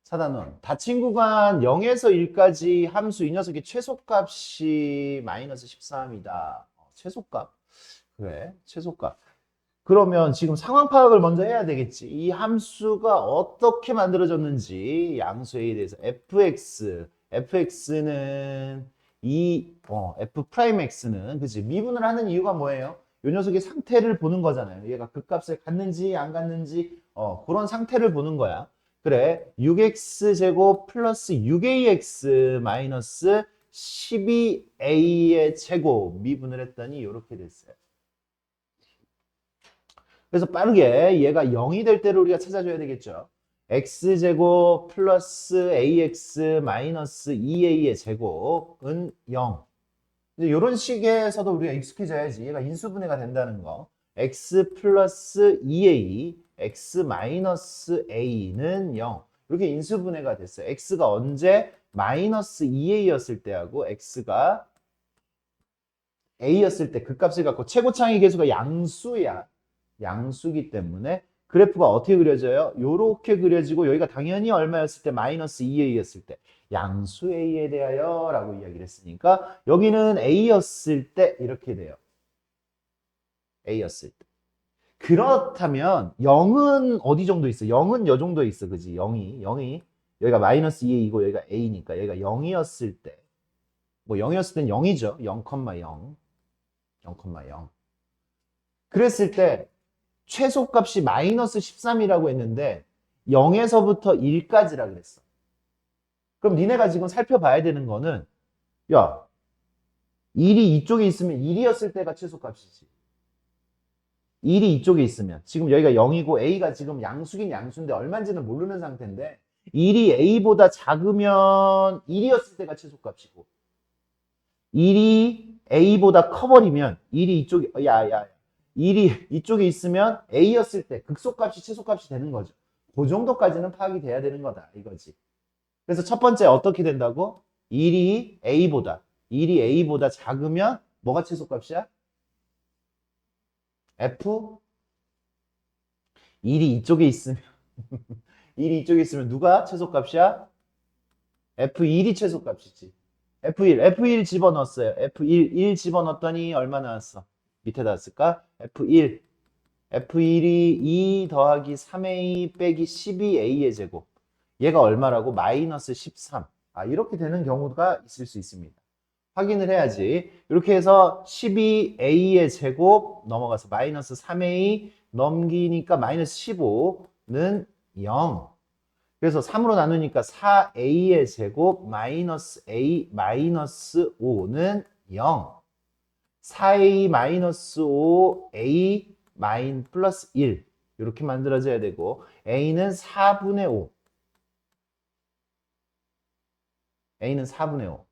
4단원. 닫힌 구간 0에서 1까지 함수 이 녀석의 최소값이 마이너스 13이다. 최소값. 그래, 최소값. 그러면 지금 상황 파악을 먼저 해야 되겠지. 이 함수가 어떻게 만들어졌는지 양수 A에 대해서 fx는 f'x는 그치 미분을 하는 이유가 뭐예요? 이 녀석의 상태를 보는 거잖아요. 얘가 극값을 갖는지 안 갖는지 그런 상태를 보는 거야. 그래 6x제곱 플러스 6ax 마이너스 12a의 제곱 미분을 했더니 이렇게 됐어요. 그래서 빠르게 얘가 0이 될 때를 우리가 찾아줘야 되겠죠. x제곱 플러스 ax 마이너스 2a의 제곱은 0. 이제 이런 식에서도 우리가 익숙해져야지. 얘가 인수분해가 된다는 거. x 플러스 2a, x 마이너스 a는 0. 이렇게 인수분해가 됐어요. x가 언제 마이너스 2a였을 때하고 x가 a였을 때 그 값을 갖고 최고차항의 계수가 양수야. 양수기 때문에 그래프가 어떻게 그려져요? 요렇게 그려지고 여기가 당연히 얼마였을 때? 마이너스 2a였을 때. 양수 a에 대하여 라고 이야기를 했으니까 여기는 a였을 때 이렇게 돼요. a였을 때. 그렇다면 0은 어디 정도 있어? 0은 요 정도 있어. 그지? 0이 여기가 마이너스 2a이고 여기가 a니까 여기가 0이었을 때 뭐 0이었을 땐 0이죠. 0,0 0,0 그랬을 때 최소값이 마이너스 13이라고 했는데 0에서부터 1까지라 그랬어. 그럼 니네가 지금 살펴봐야 되는 거는 야 1이 이쪽에 있으면 1이었을 때가 최소값이지. 1이 이쪽에 있으면 지금 여기가 0이고 a가 지금 양수긴 양수인데 얼마인지는 모르는 상태인데 1이 a보다 작으면 1이었을 때가 최소값이고 1이 a보다 커버리면 1이 이쪽에 1이 이쪽에 있으면 a였을 때 극소값이 최소값이 되는 거죠. 그 정도까지는 파악이 돼야 되는 거다 이거지. 그래서 첫 번째 어떻게 된다고? 1이 a보다 작으면 뭐가 최소값이야? f 1이 이쪽에 있으면 1이 이쪽에 있으면 누가 최소값이야? f1이 최소값이지. F1 집어넣었어요. F1 집어넣었더니 얼마 나왔어? 밑에다 쓸까? F1이 2 더하기 3A 빼기 12A의 제곱. 얘가 얼마라고? 마이너스 13. 이렇게 되는 경우가 있을 수 있습니다. 확인을 해야지. 이렇게 해서 12A의 제곱 넘어가서 마이너스 3A 넘기니까 마이너스 15는 0. 그래서 3으로 나누니까 4a의 제곱 마이너스 a 마이너스 5는 0. 4a 마이너스 5a 마인 플러스 1 이렇게 만들어져야 되고 a는 4분의 5 a는 4분의 5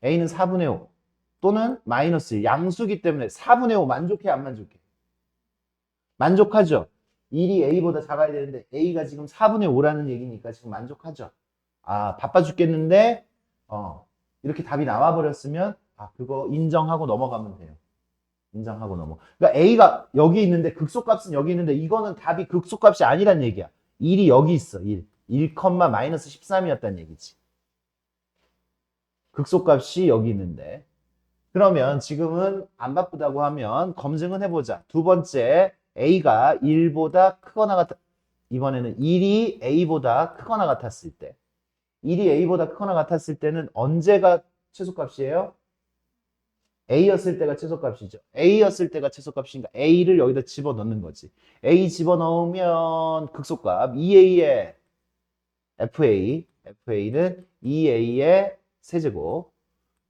a는 4분의 5 또는 마이너스 1 양수기 때문에 4분의 5 만족해 안 만족해? 만족하죠? 1이 a보다 작아야 되는데 a가 지금 4분의 5라는 얘기니까 지금 만족하죠. 바빠 죽겠는데 이렇게 답이 나와 버렸으면 그거 인정하고 넘어가면 돼요. 인정하고 넘어. 그러니까 a가 여기 있는데 극소값은 여기 있는데 이거는 답이 극소값이 아니란 얘기야. 1이 여기 있어. 1 마이너스 13이었단 얘기지. 극소값이 여기 있는데 그러면 지금은 안 바쁘다고 하면 검증은 해보자. 두 번째 a가 1보다 크거나 같아 이번에는 1이 a보다 크거나 같았을 때 1이 a보다 크거나 같았을 때는 언제가 최소값이에요? a였을 때가 최소값이죠. a였을 때가 최소값이니까 a를 여기다 집어넣는 거지. a 집어넣으면 극소값 2a의 fa는 2a의 세제곱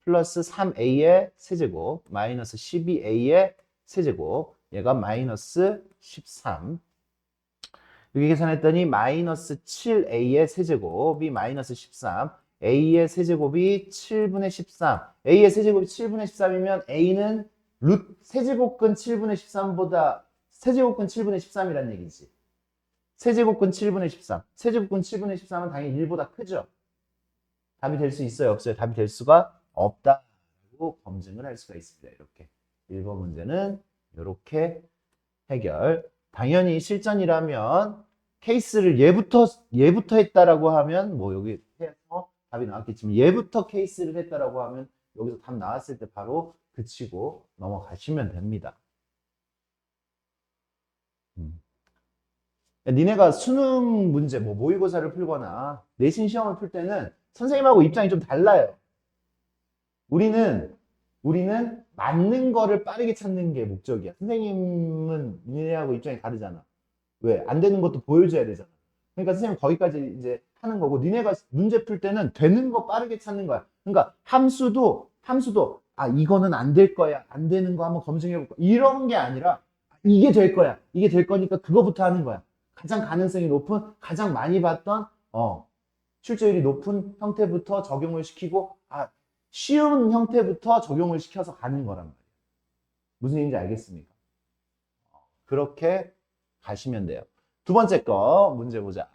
플러스 3a의 세제곱 마이너스 12a의 세제곱 얘가 마이너스 13 여기 계산했더니 마이너스 7a의 세제곱이 마이너스 13 a의 세제곱이 7분의 13 a의 세제곱이 7분의 13이면 a는 세제곱근 7분의 13보다 세제곱근 7분의 13이란 얘기지. 세제곱근 7분의 13 세제곱근 7분의 13은 당연히 1보다 크죠. 답이 될 수 있어요? 없어요? 답이 될 수가 없다고 검증을 할 수가 있습니다. 이렇게 1번 문제는 이렇게 해결. 당연히 실전이라면 케이스를 얘부터 했다라고 하면 뭐 여기 해서 답이 나왔겠지만 얘부터 케이스를 했다라고 하면 여기서 답 나왔을 때 바로 그치고 넘어가시면 됩니다. 니네가 수능 문제, 뭐 모의고사를 풀거나 내신 시험을 풀 때는 선생님하고 입장이 좀 달라요. 우리는 맞는 거를 빠르게 찾는 게 목적이야. 선생님은 니네하고 입장이 다르잖아. 왜? 안 되는 것도 보여줘야 되잖아. 그러니까 선생님 거기까지 이제 하는 거고, 니네가 문제 풀 때는 되는 거 빠르게 찾는 거야. 그러니까 함수도 아 이거는 안 될 거야, 안 되는 거 한번 검증해 볼까, 이런 게 아니라 이게 될 거야, 이게 될 거니까 그거부터 하는 거야. 가장 가능성이 높은, 가장 많이 봤던 출제율이 높은 형태부터 적용을 시키고, 쉬운 형태부터 적용을 시켜서 가는 거란 말이에요. 무슨 얘기인지 알겠습니까? 그렇게 가시면 돼요. 두 번째 거 문제 보자.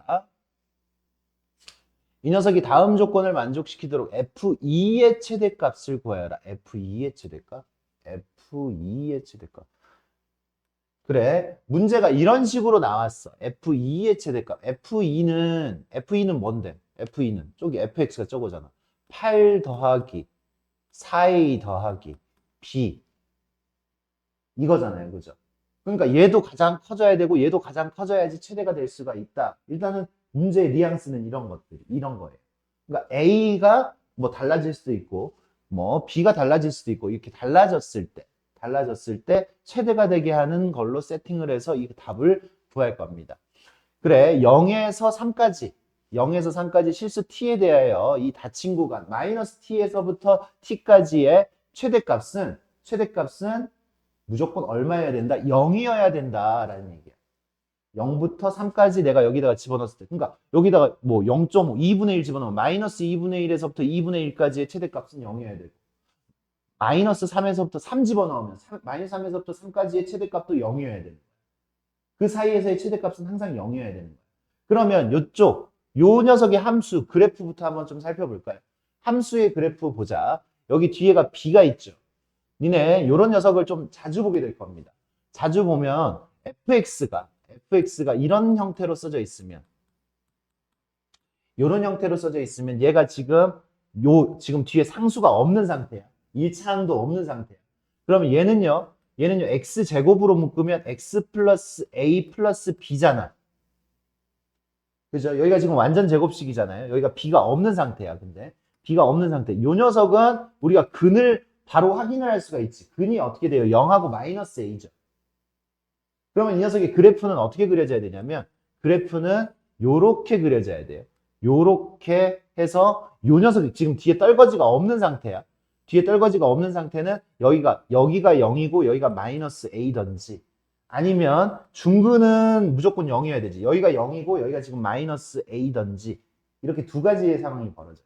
이 녀석이 다음 조건을 만족시키도록 F2의 최대값을 구하여라. F2의 최대값? F2의 최대값. 그래, 문제가 이런 식으로 나왔어. F2의 최대값. F2는 뭔데? F2는 저기 fx가 저거잖아. 8 더하기 4a 더하기 b 이거잖아요. 그죠? 그러니까 얘도 가장 커져야 되고 얘도 가장 커져야지 최대가 될 수가 있다. 일단은 문제의 뉘앙스는 이런 거예요. 그러니까 A가 뭐 달라질 수도 있고, 뭐 B가 달라질 수도 있고, 이렇게 달라졌을 때 최대가 되게 하는 걸로 세팅을 해서 이 답을 구할 겁니다. 그래, 0에서 3까지 실수 t에 대하여 이 닫힌 구간, 마이너스 t에서부터 t까지의 최대값은 무조건 얼마여야 된다? 0이어야 된다라는 얘기야. 0부터 3까지 내가 여기다가 집어넣었을 때, 그러니까 여기다가 뭐 0.5, 2분의 1 집어넣으면 마이너스 2분의 1에서부터 2분의 1까지의 최대값은 0이어야 되고, 마이너스 3에서부터 3 집어넣으면 마이너스 3에서부터 3까지의 최대값도 0이어야 되는 거야. 그 사이에서의 최대값은 항상 0이어야 되는 거야. 그러면 요 녀석의 함수 그래프부터 한번 좀 살펴볼까요? 함수의 그래프 보자. 여기 뒤에가 b가 있죠. 니네 요런 녀석을 좀 자주 보게 될 겁니다. 자주 보면 fx가 이런 형태로 써져 있으면, 요런 형태로 써져 있으면 얘가 지금 뒤에 상수가 없는 상태야. 1차항도 없는 상태야. 그러면 얘는요 x제곱으로 묶으면 x 플러스 a 플러스 b잖아. 그죠? 여기가 지금 완전 제곱식이잖아요. 여기가 b가 없는 상태야. 근데 b가 없는 상태. 요 녀석은 우리가 근을 바로 확인을 할 수가 있지. 근이 어떻게 돼요? 0하고 마이너스 a죠. 그러면 이 녀석의 그래프는 어떻게 그려져야 되냐면, 그래프는 요렇게 그려져야 돼요. 요렇게 해서 요 녀석이 지금 뒤에 떨거지가 없는 상태야. 뒤에 떨거지가 없는 상태는 여기가 0이고 여기가 마이너스 a던지, 아니면 중근은 무조건 0이어야 되지. 여기가 0이고 여기가 지금 마이너스 a던지, 이렇게 두 가지의 상황이 벌어져요.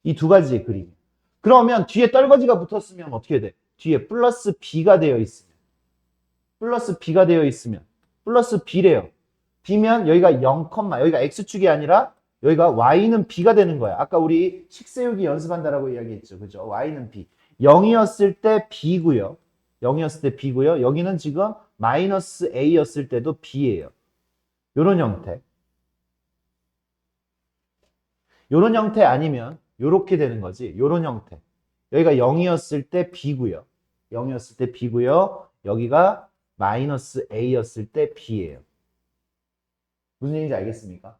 이 두 가지의 그림. 그러면 뒤에 떨거지가 붙었으면 어떻게 돼? 뒤에 플러스 b가 되어 있으면, 플러스 b래요. b면 여기가 0, 여기가 x축이 아니라 여기가 y는 b가 되는 거야. 아까 우리 식 세우기 연습한다라고 이야기했죠. 그죠? y는 b. 0이었을 때 b고요. 여기는 지금 마이너스 a였을 때도 b예요. 요런 형태. 요런 형태 아니면 요렇게 되는 거지. 요런 형태. 여기가 0이었을 때 b고요. 여기가 마이너스 a였을 때 b예요. 무슨 얘기인지 알겠습니까?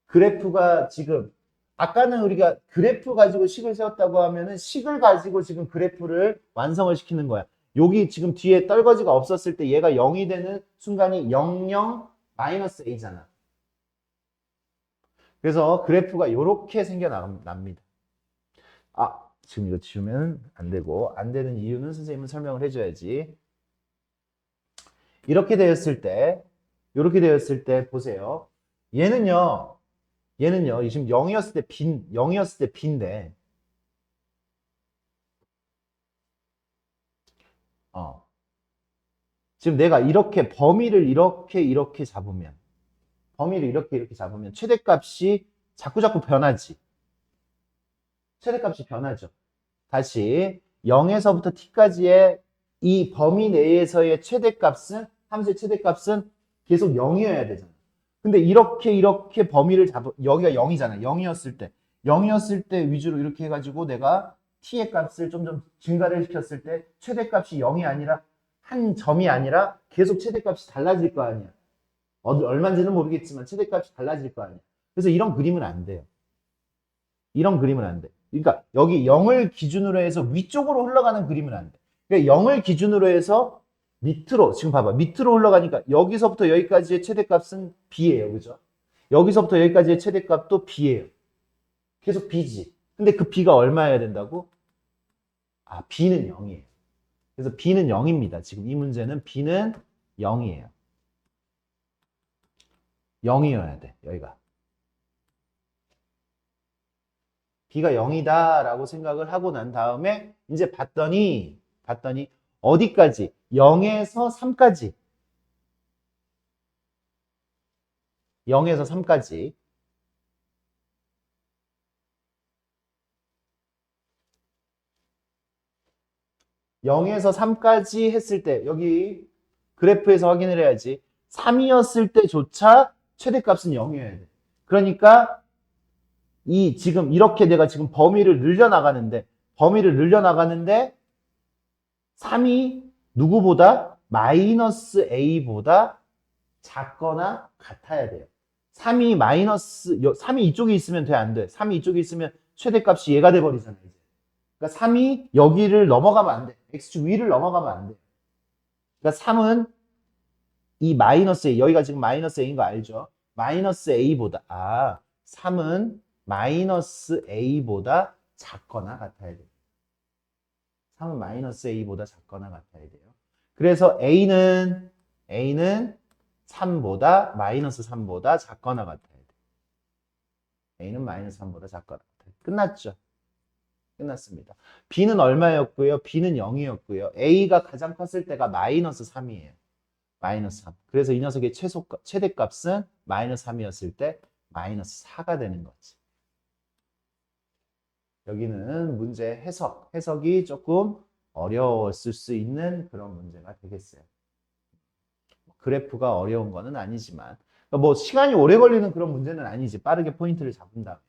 그래프가 지금, 아까는 우리가 그래프 가지고 식을 세웠다고 하면은 식을 가지고 지금 그래프를 완성을 시키는 거야. 여기 지금 뒤에 떨거지가 없었을 때 얘가 0이 되는 순간이 0, 0, 마이너스 a잖아. 그래서 그래프가 이렇게 생겨납니다. 지금 이거 지우면 안 되고, 안 되는 이유는 선생님은 설명을 해줘야지. 이렇게 되었을 때 보세요. 얘는요 지금 0이었을 때 b인데, 지금 내가 이렇게 범위를 이렇게 잡으면, 최대값이 자꾸 변하지. 최대값이 변하죠. 다시 0에서부터 t까지의 이 범위 내에서의 최대값은 함수의 최대값은 계속 0이어야 되잖아. 근데 이렇게 범위를 여기가 0이잖아. 0이었을 때 위주로 이렇게 해가지고 내가 t의 값을 좀 증가를 시켰을 때 최대값이 0이 아니라 한 점이 아니라 계속 최대값이 달라질 거 아니야. 얼마인지는 모르겠지만 최대값이 달라질 거 아니야. 그래서 이런 그림은 안 돼요. 이런 그림은 안 돼. 그러니까 여기 0을 기준으로 해서 위쪽으로 흘러가는 그림은 안 돼. 그러니까 0을 기준으로 해서 밑으로, 지금 봐봐. 밑으로 흘러가니까 여기서부터 여기까지의 최대값은 b예요. 그죠? 여기서부터 여기까지의 최대값도 b예요. 계속 b지. 근데 그 b가 얼마여야 된다고? 아, b는 0이에요. 그래서 b는 0입니다. 지금 이 문제는 b는 0이에요. 0이어야 돼, 여기가. b가 0이다 라고 생각을 하고 난 다음에 이제 봤더니 어디까지? 0에서 3까지. 0에서 3까지. (0에서) 3까지 했을 때 여기 그래프에서 확인을 해야지. 3이었을 때조차 최대값은 0이어야 돼. 그러니까 지금 이렇게 내가 지금 범위를 늘려나가는데 3이 누구보다? 마이너스 a보다 작거나 같아야 돼요. 3이 이쪽에 있으면 돼, 안 돼? 3이 이쪽에 있으면 최대값이 얘가 돼버리잖아요. 그러니까 3이 여기를 넘어가면 안 돼. x축 위를 넘어가면 안 돼. 그러니까 3은 이 마이너스 a, 여기가 지금 마이너스 a인 거 알죠? 마이너스 a보다, 3은 마이너스 a보다 작거나 같아야 돼요. 3은 마이너스 a보다 작거나 같아야 돼요. 그래서 a는 3보다 마이너스 3보다 작거나 같아야 돼요. a는 마이너스 3보다 작거나 같아요. 끝났죠? 끝났습니다. b는 얼마였고요? b는 0이었고요. a가 가장 컸을 때가 마이너스 3이에요. 마이너스 3. 그래서 이 녀석의 최대값은 마이너스 3이었을 때 마이너스 4가 되는 거지. 여기는 문제 해석이 조금 어려웠을 수 있는 그런 문제가 되겠어요. 그래프가 어려운 거는 아니지만 뭐 시간이 오래 걸리는 그런 문제는 아니지. 빠르게 포인트를 잡는다면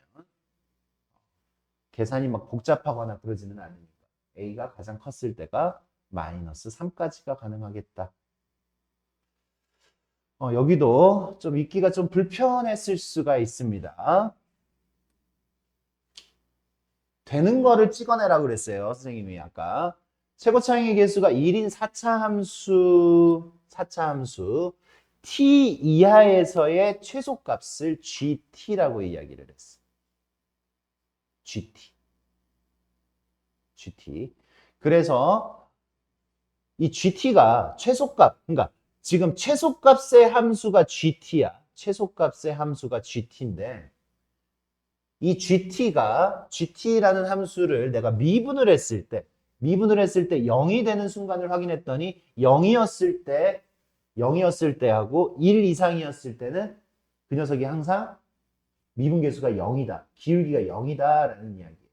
계산이 막 복잡하거나 그러지는 않으니까 a가 가장 컸을 때가 마이너스 3까지가 가능하겠다. 여기도 좀 읽기가 좀 불편했을 수가 있습니다. 되는 거를 찍어내라고 그랬어요. 선생님이 아까. 최고차항의 개수가 1인 4차 함수 t 이하에서의 최소값을 gt라고 이야기를 했어. GT. 그래서 이 gt가 최소값, 그러니까 지금 최소값의 함수가 gt야. 최소값의 함수가 gt인데 이 gt라는 함수를 내가 미분을 했을 때 0이 되는 순간을 확인했더니 0이었을 때하고 1 이상이었을 때는 그 녀석이 항상 미분계수가 0이다. 기울기가 0이다라는 이야기예요.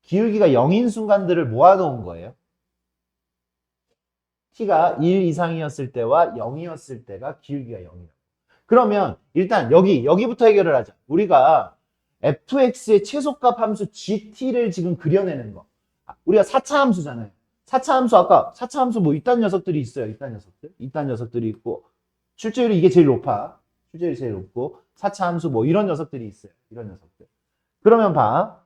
기울기가 0인 순간들을 모아놓은 거예요. t가 1 이상이었을 때와 0이었을 때가 기울기가 0이다. 그러면 일단 여기부터 해결을 하자. 우리가 fx의 최소값 함수 gt를 지금 그려내는 거. 우리가 4차 함수잖아요. 4차 함수 아까 4차 함수 뭐 이딴 녀석들이 있어요. 이딴 녀석들이 있고 출제율이 이게 제일 높아. 출제율이 제일 높고 4차 함수 뭐 이런 녀석들이 있어요. 이런 녀석들. 그러면 봐.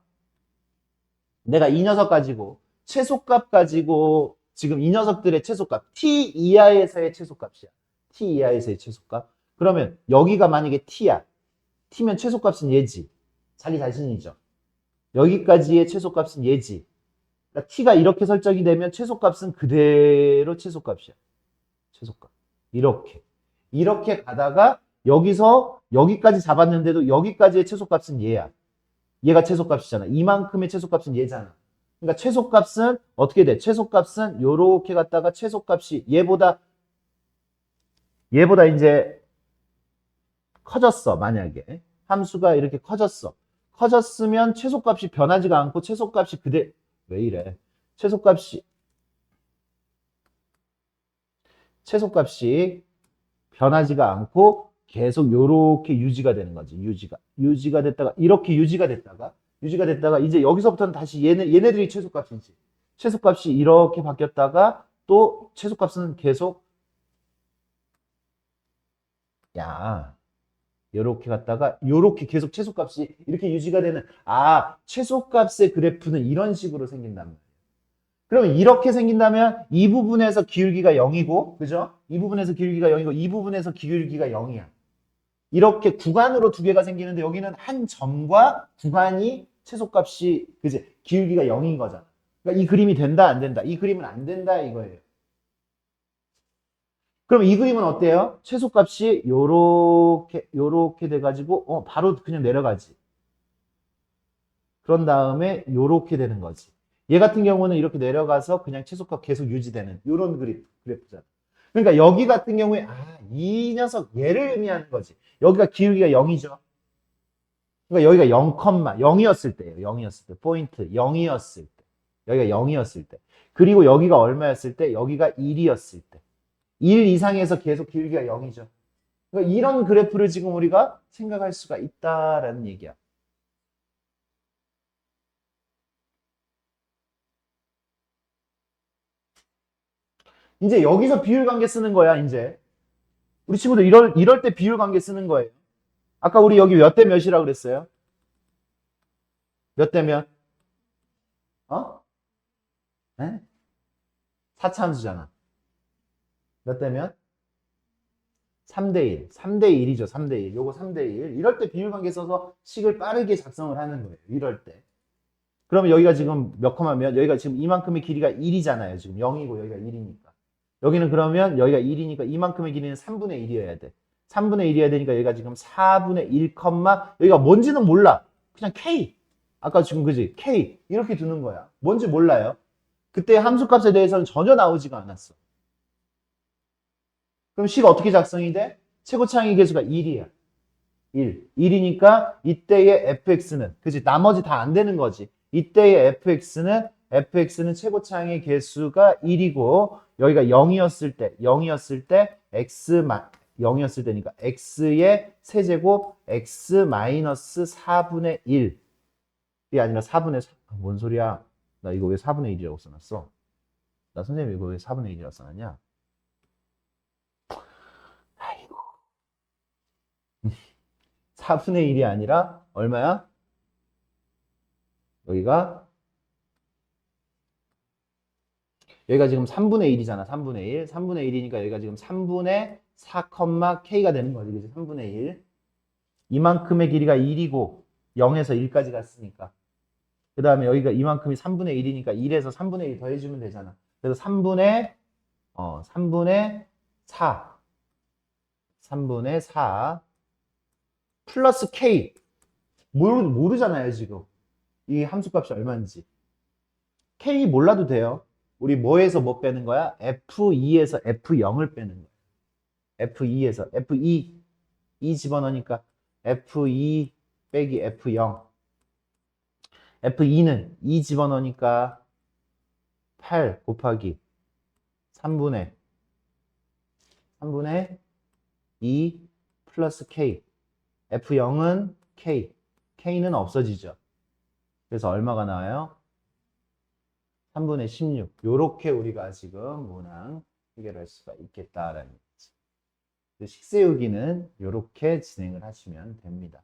내가 이 녀석 가지고 최소값 가지고 지금 이 녀석들의 최소값 t 이하에서의 최소값이야. t 이하에서의 최소값. 그러면 여기가 만약에 t야. t면 최소값은 얘지. 자기 자신이죠. 여기까지의 최소값은 얘지. 그러니까 t가 이렇게 설정이 되면 최소값은 그대로 최소값이야. 최소값. 이렇게 가다가 여기서 여기까지 잡았는데도 여기까지의 최소값은 얘야. 얘가 최소값이잖아. 이만큼의 최소값은 얘잖아. 그러니까 최소값은 어떻게 돼? 최소값은 요렇게 갔다가 최소값이 얘보다 이제 커졌어. 만약에 함수가 이렇게 커졌으면 최소값이 변하지가 않고 최소값이 왜 이래? 최소값이 최소값이 변하지가 않고 계속 요렇게 유지가 되는 거지. 유지가 됐다가 이렇게 유지가 됐다가 이제 여기서부터는 다시 얘네들이 최소값이지. 최소값이 이렇게 바뀌었다가 또 최소값은 계속 요렇게 갔다가 요렇게 계속 최소값이 이렇게 유지가 되는 최소값의 그래프는 이런 식으로 생긴단 말이에요. 그러면 이렇게 생긴다면 이 부분에서 기울기가 0이고 그죠? 이 부분에서 기울기가 0이고 이 부분에서 기울기가 0이야. 이렇게 구간으로 두 개가 생기는데 여기는 한 점과 구간이 최소값이 그지? 기울기가 0인 거잖아. 그러니까 이 그림이 된다 안 된다? 이 그림은 안 된다 이거예요. 그럼 이 그림은 어때요? 최소값이 요렇게 돼가지고 바로 그냥 내려가지. 그런 다음에 요렇게 되는 거지. 얘 같은 경우는 이렇게 내려가서 그냥 최소값 계속 유지되는 요런 그래프잖아. 그러니까 여기 같은 경우에 이 녀석 얘를 의미하는 거지. 여기가 기울기가 0이죠. 그러니까 여기가 0,0이었을 때예요. 0이었을 때. 포인트 0이었을 때. 여기가 0이었을 때. 그리고 여기가 얼마였을 때? 여기가 1이었을 때. 1 이상에서 계속 기울기가 0이죠. 그러니까 이런 그래프를 지금 우리가 생각할 수가 있다라는 얘기야. 이제 여기서 비율관계 쓰는 거야, 이제. 우리 친구들 이럴 때 비율관계 쓰는 거예요. 아까 우리 여기 몇 대 몇이라고 그랬어요? 몇 대 몇? 어? 네? 4차함수잖아. 몇 대 몇? 3대 1. 3대 1이죠, 3대 1. 요거 3대 1. 이럴 때 비율관계 써서 식을 빠르게 작성을 하는 거예요. 이럴 때. 그러면 여기가 지금 몇 컴마 몇? 여기가 지금 이만큼의 길이가 1이잖아요. 지금 0이고 여기가 1이니까. 여기는 그러면 여기가 1이니까 이만큼의 길이는 3분의 1이어야 돼. 3분의 1이어야 되니까 여기가 지금 4분의 1, 여기가 뭔지는 몰라. 그냥 K. 아까 지금 그지? K. 이렇게 두는 거야. 뭔지 몰라요. 그때 함수값에 대해서는 전혀 나오지가 않았어. 그럼 식 어떻게 작성이 돼? 최고차항의 계수가 1이야. 1. 1이니까 이때의 fx는 그지? 나머지 다 안 되는 거지. 이때의 fx는 최고차항의 개수가 1이고 여기가 0이었을 때 x 0이었을 때니까 x의 세제곱 x 마이너스 4분의 1이 아니라 4분의 4. 뭔 소리야? 나 이거 왜 4분의 1이라고 써놨어? 나 선생님 이거 왜 4분의 1이라고 써놨냐? 아이고. 4분의 1이 아니라 얼마야? 여기가 지금 3분의 1이잖아. 3분의 1. 3분의 1이니까 여기가 지금 3분의 4, K가 되는 거지. 그지? 3분의 1. 이만큼의 길이가 1이고 0에서 1까지 갔으니까. 그 다음에 여기가 이만큼이 3분의 1이니까 1에서 3분의 1 더해주면 되잖아. 그래서 3분의 4. 3분의 4 플러스 K. 모르잖아요, 지금. 이 함수값이 얼마인지. K 몰라도 돼요. 우리 뭐에서 뭐 빼는 거야? F2에서 F0을 빼는 거야. F2에서 F2 집어넣으니까 F2 빼기 F0. F2는 2 집어넣으니까 8 곱하기 3분의 2 플러스 K. F0은 K. K는 없어지죠. 그래서 얼마가 나와요? 3분의 16. 요렇게 우리가 지금 문항 해결할 수가 있겠다라는 거지. 식세우기는 요렇게 진행을 하시면 됩니다.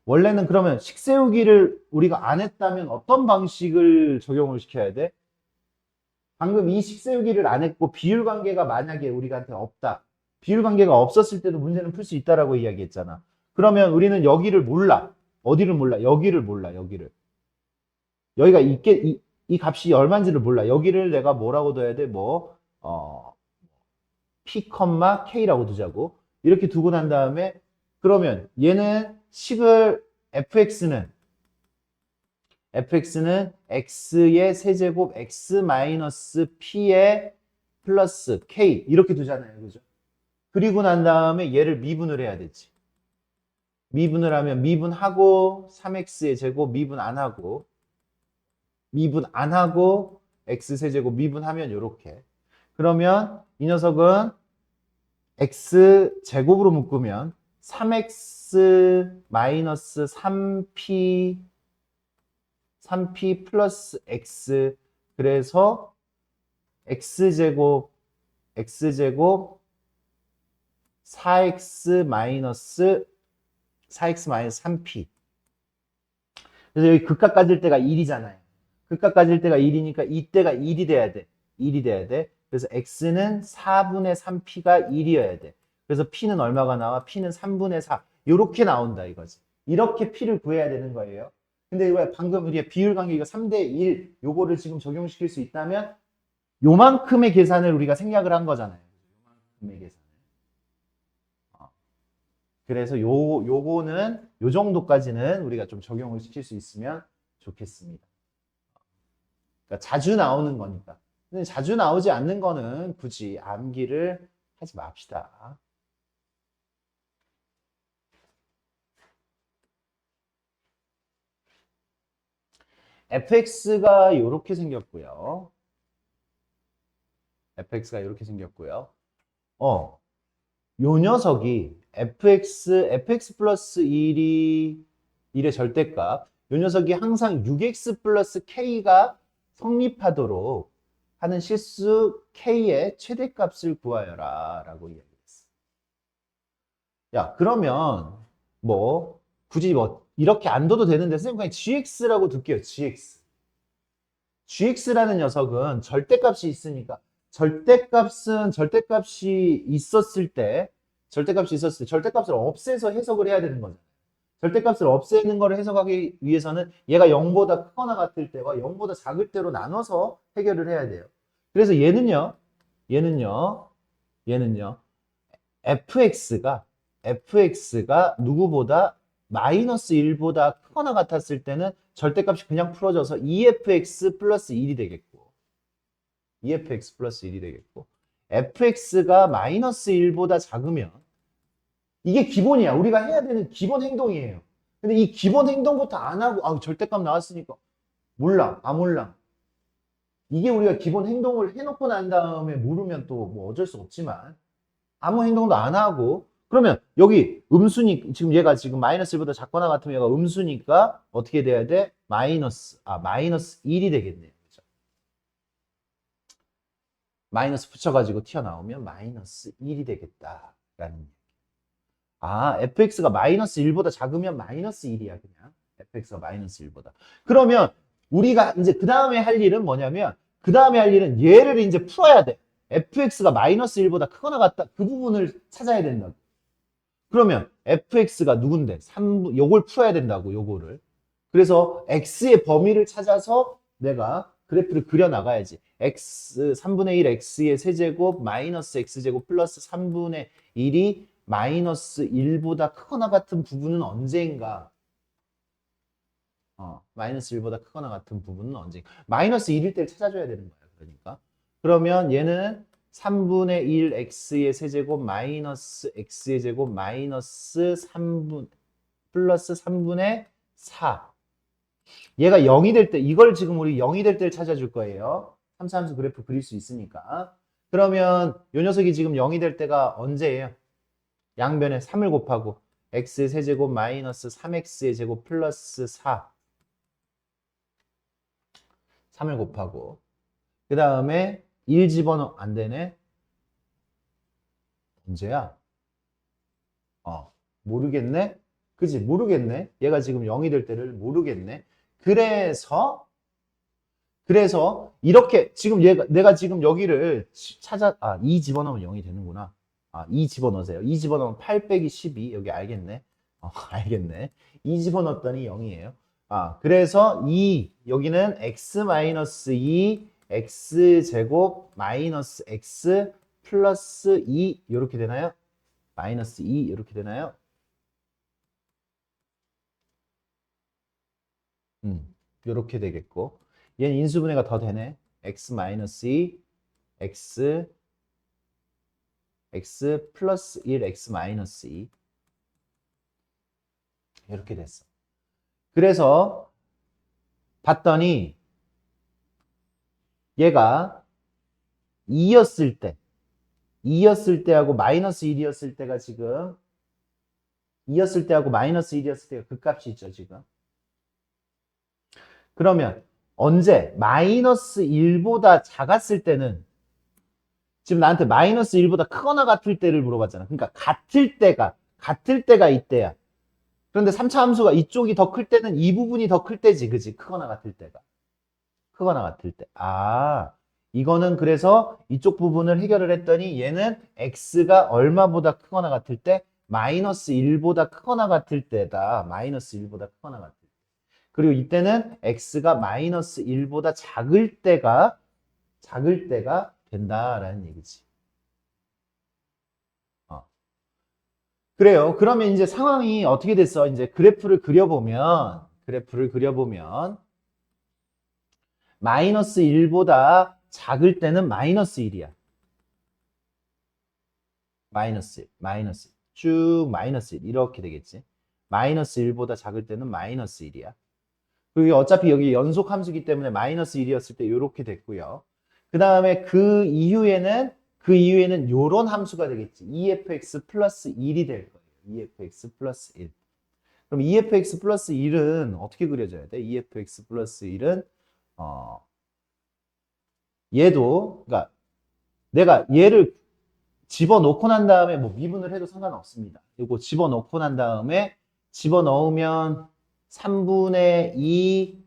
원래는 그러면 식세우기를 우리가 안 했다면 어떤 방식을 적용을 시켜야 돼? 방금 이 식세우기를 안 했고 비율관계가 만약에 우리한테 없다. 비율관계가 없었을 때도 문제는 풀 수 있다라고 이야기했잖아. 그러면 우리는 여기를 몰라. 어디를 몰라? 여기를 몰라. 여기를. 여기가 이 값이 얼마인지를 몰라. 여기를 내가 뭐라고 둬야 돼? P, K라고 두자고. 이렇게 두고 난 다음에 그러면 얘는 식을 fx는 x의 세제곱 x 마이너스 p의 플러스 k 이렇게 두잖아요. 그죠? 그리고 난 다음에 얘를 미분을 해야 되지. 미분을 하면 미분하고 3x의 제곱 미분 안 하고 x 세제곱 미분하면 요렇게. 그러면 이 녀석은 x 제곱으로 묶으면 3x 마이너스 3p 플러스 x 그래서 x제곱 4x 마이너스 3p 그래서 여기 극각 가질 때가 1이잖아요. 극각 가질 때가 1이니까 이때가 1이 돼야 돼. 1이 돼야 돼. 그래서 x는 4분의 3p가 1이어야 돼. 그래서 p는 얼마가 나와? p는 3분의 4. 이렇게 나온다 이거지. 이렇게 p를 구해야 되는 거예요. 근데 왜 방금 우리가 비율 관계가 3대 1 요거를 지금 적용시킬 수 있다면 요만큼의 계산을 우리가 생략을 한 거잖아요. 요만큼의 계산을. 그래서 요거는 요 정도까지는 우리가 좀 적용을 시킬 수 있으면 좋겠습니다. 그러니까 자주 나오는 거니까. 근데 자주 나오지 않는 거는 굳이 암기를 하지 맙시다. fx가 이렇게 생겼고요. fx가 이렇게 생겼고요. 요 녀석이 fx 플러스 1의 절대값 요 녀석이 항상 6x 플러스 k가 성립하도록 하는 실수 k의 최대값을 구하여라 라고 이야기했어. 야 그러면 뭐 굳이 뭐 이렇게 안 둬도 되는데 선생님 그냥 gx라고 둘게요. gx라는 녀석은 절대값이 있으니까 절대값이 있었을 때 절대값을 없애서 해석을 해야 되는 거죠. 절대값을 없애는 거를 해석하기 위해서는 얘가 0보다 크거나 같을 때와 0보다 작을 때로 나눠서 해결을 해야 돼요. 그래서 얘는요 fx가 누구보다 마이너스 1보다 크거나 같았을 때는 절대값이 그냥 풀어져서 2fx 플러스 1이 되겠고 EFX 플러스 1이 되겠고 FX가 마이너스 1보다 작으면 이게 기본이야. 우리가 해야 되는 기본 행동이에요. 근데 이 기본 행동부터 안 하고 절대값 나왔으니까 몰라. 몰라. 이게 우리가 기본 행동을 해놓고 난 다음에 모르면 또 뭐 어쩔 수 없지만 아무 행동도 안 하고 그러면 여기 음수니 지금 얘가 지금 마이너스 1보다 작거나 같으면 얘가 음수니까 어떻게 돼야 돼? 마이너스 1이 되겠네요. 마이너스 붙여가지고 튀어나오면 마이너스 1이 되겠다라는 얘기. fx가 마이너스 1보다 작으면 마이너스 1이야 그냥. fx가 마이너스 1보다. 그러면 우리가 이제 그 다음에 할 일은 뭐냐면 그 다음에 할 일은 얘를 이제 풀어야 돼. fx가 마이너스 1보다 크거나 같다. 그 부분을 찾아야 된다고. 그러면 fx가 누군데? 요걸 풀어야 된다고 요거를. 그래서 x의 범위를 찾아서 내가 그래프를 그려 나가야지. x 3분의 1 x의 세제곱 마이너스 x제곱 플러스 3분의 1이 마이너스 1보다 크거나 같은 부분은 언제인가? 마이너스 1보다 크거나 같은 부분은 언제인가? 마이너스 1일 때를 찾아줘야 되는 거야. 그러니까. 그러면 얘는 3분의 1 x의 세제곱 마이너스 x의 제곱 마이너스 3분 플러스 3분의 4 얘가 0이 될 때 이걸 지금 우리 0이 될 때를 찾아줄 거예요. 3차함수 그래프 그릴 수 있으니까. 그러면 이 녀석이 지금 0이 될 때가 언제예요? 양변에 3을 곱하고 x의 세제곱 마이너스 3x의 제곱 플러스 4 3을 곱하고 그 다음에 1 집어넣어 안 되네. 언제야? 모르겠네. 그지? 모르겠네. 얘가 지금 0이 될 때를 모르겠네. 그래서 이렇게 지금 내가 지금 여기를 2 집어넣으면 0이 되는구나. 2 집어넣으세요. 2 집어넣으면 8 빼기 12 여기 알겠네. 알겠네. 2 집어넣었더니 0이에요. 그래서 여기는 x-2 x제곱 마이너스 x 플러스 2 이렇게 되나요? 마이너스 2 이렇게 되나요? 이렇게 되겠고 얘는 인수분해가 더 되네. x-2 x 플러스 1 x-2 이렇게 됐어. 그래서 봤더니 얘가 2였을 때 2였을 때하고 마이너스 1이었을 때가 지금 2였을 때하고 마이너스 1이었을 때가 그 값이 있죠, 지금. 그러면 언제 마이너스 1보다 작았을 때는 지금 나한테 마이너스 1보다 크거나 같을 때를 물어봤잖아. 그러니까 같을 때가 이때야. 그런데 3차 함수가 이쪽이 더 클 때는 이 부분이 더 클 때지, 그지? 크거나 같을 때가. 크거나 같을 때. 아, 이거는 그래서 이쪽 부분을 해결을 했더니 얘는 x가 얼마보다 크거나 같을 때? 마이너스 1보다 크거나 같을 때다. 마이너스 1보다 크거나 같을 때. 그리고 이때는 x가 마이너스 1보다 작을 때가 된다라는 얘기지. 어. 그래요. 그러면 이제 상황이 어떻게 됐어? 이제 그래프를 그려보면 마이너스 1보다 작을 때는 마이너스 1이야. 마이너스 1, 마이너스 1. 쭉 마이너스 1 이렇게 되겠지. 마이너스 1보다 작을 때는 마이너스 1이야. 그리고 어차피 여기 연속 함수기 때문에 마이너스 1이었을 때 이렇게 됐고요. 그 다음에 그 이후에는 요런 함수가 되겠지. EFX 플러스 1이 될 거예요. EFX 플러스 1. 그럼 EFX 플러스 1은 어떻게 그려져야 돼? EFX 플러스 1은 얘도 그러니까 내가 얘를 집어넣고 난 다음에 뭐 미분을 해도 상관없습니다. 이거 집어넣으면 3분의 2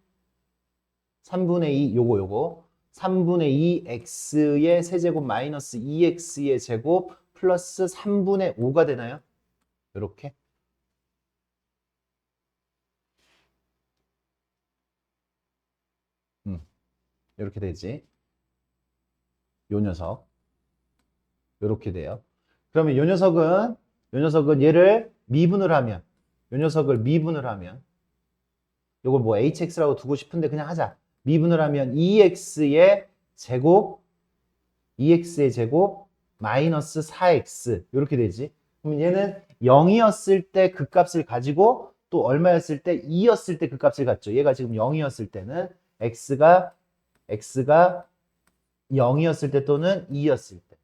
요거 3분의 2 x의 세제곱 마이너스 2x의 제곱 플러스 3분의 5가 되나요? 이렇게 이렇게 되지. 요 녀석 이렇게 돼요. 그러면 요 녀석은 얘를 미분을 하면 요걸 뭐 hx라고 두고 싶은데 그냥 하자. 미분을 하면 2x의 제곱 마이너스 4x 이렇게 되지. 그럼 얘는 0이었을 때 그 값을 가지고 또 얼마였을 때 2였을 때 그 값을 갖죠. 얘가 지금 0이었을 때는 x가 0이었을 때 또는 2였을 때.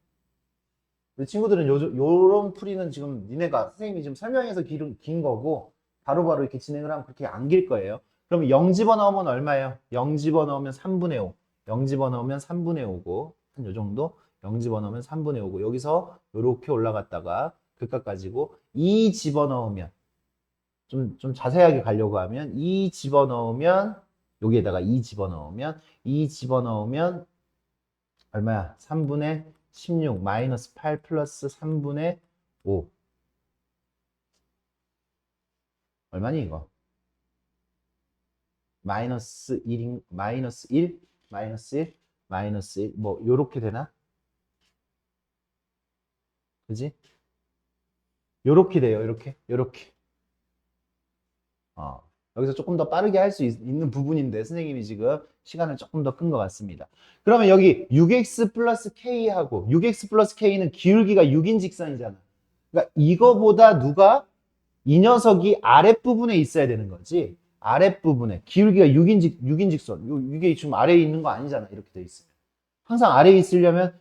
우리 친구들은 요런 풀이는 지금 니네가 선생님이 지금 설명해서 긴 거고 바로바로 이렇게 진행을 하면 그렇게 안 길 거예요. 그러면 0 집어넣으면 얼마예요? 0 집어넣으면 3분의 5. 0 집어넣으면 3분의 5고 한 요 정도? 0 집어넣으면 3분의 5고 여기서 요렇게 올라갔다가 그값 가지고 2 집어넣으면 좀 자세하게 가려고 하면 2 집어넣으면 여기에다가 2 집어넣으면 얼마야? 3분의 16 마이너스 8 플러스 3분의 5 얼마니 이거? 마이너스 1, 뭐 요렇게 되나? 그지? 요렇게 돼요. 요렇게. 여기서 조금 더 빠르게 할 수 있는 부분인데 선생님이 지금 시간을 조금 더 끈 것 같습니다. 그러면 여기 6x 플러스 k하고 6x 플러스 k는 기울기가 6인 직선이잖아. 그러니까 이거보다 이 녀석이 아랫부분에 있어야 되는 거지. 아랫부분에 기울기가 6인 직선. 이게 지금 아래에 있는 거 아니잖아. 이렇게 돼 있으면. 항상 아래에 있으려면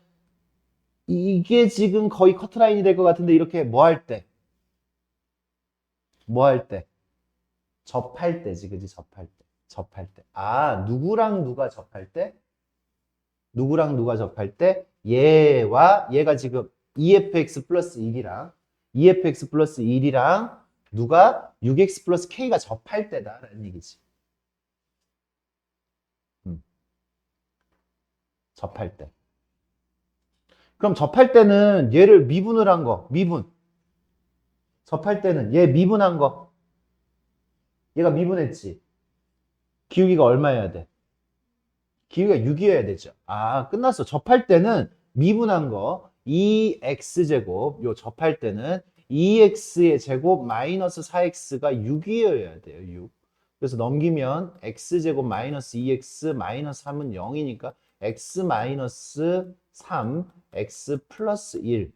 이게 지금 거의 커트라인이 될 것 같은데 이렇게 뭐 할 때? 접할 때지, 그지? 접할 때. 아, 누구랑 누가 접할 때? 얘가 지금 EFX 플러스 1이랑 누가 6x 플러스 k가 접할 때다라는 얘기지. 접할 때. 그럼 접할 때는 얘를 미분을 한 거, 접할 때는 얘 미분한 거. 얘가 미분했지. 기울기가 얼마여야 돼? 기울기가 6이어야 되죠. 아, 끝났어. 접할 때는 미분한 거 2x제곱 요 접할 때는 2x의 제곱 마이너스 4x가 6이어야 돼요. 6. 그래서 넘기면 x제곱 마이너스 2x 마이너스 3은 0이니까 x 마이너스 3 x 플러스 1은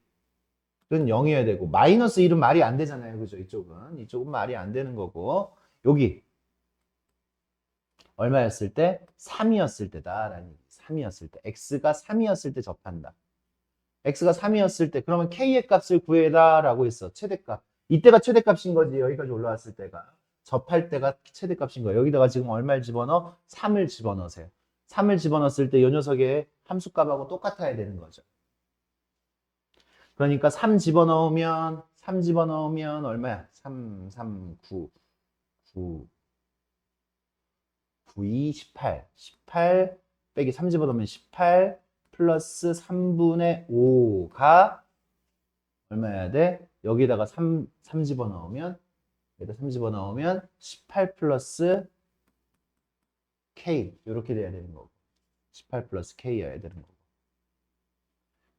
0이어야 되고 마이너스 1은 말이 안 되잖아요. 그죠? 이쪽은 말이 안 되는 거고 여기 얼마였을 때? 3이었을 때다라는 얘기. 3이었을 때, x가 3이었을 때 접한다. x가 3이었을 때 그러면 k의 값을 구해라 라고 했어. 최대값. 이때가 최대값인 거지. 여기까지 올라왔을 때가. 접할 때가 최대값인 거야. 여기다가 지금 얼마를 집어넣어? 3을 집어넣으세요. 3을 집어넣었을 때 이 녀석의 함수값하고 똑같아야 되는 거죠. 그러니까 3 집어넣으면 얼마야? 3, 3, 9, 9, 9, 2, 18. 18 빼기 3 집어넣으면 18 플러스 3분의 5가 얼마여야 돼? 여기다가 3 집어넣으면 여기다 3 집어넣으면 18 플러스 K 이렇게 돼야 되는 거고 18 플러스 K여야 되는 거고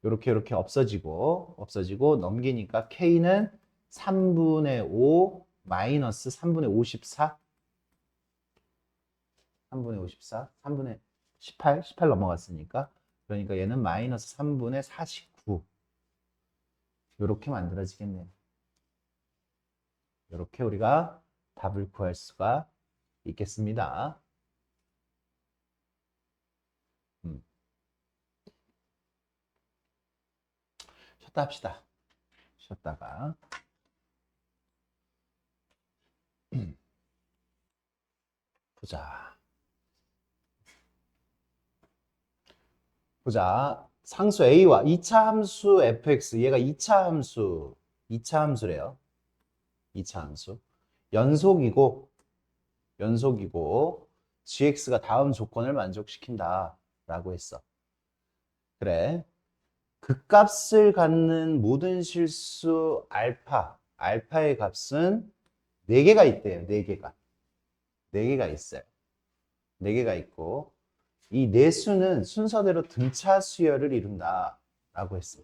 이렇게 없어지고 넘기니까 K는 3분의 5 마이너스 3분의 54 3분의 54 3분의 18 넘어갔으니까 그러니까 얘는 마이너스 3분의 49 이렇게 만들어지겠네요. 이렇게 우리가 답을 구할 수가 있겠습니다. 쉬었다 합시다. 쉬었다가 보자. 상수 A와 2차 함수 fx 얘가 2차 함수래요. 2차 함수. 연속이고 gx가 다음 조건을 만족시킨다 라고 했어. 그래. 극값을 갖는 모든 실수 알파의 값은 4개가 있대요. 4개가. 4개가 있어요. 4개가 있고 이 내수는 순서대로 등차 수열을 이룬다 라고 했어.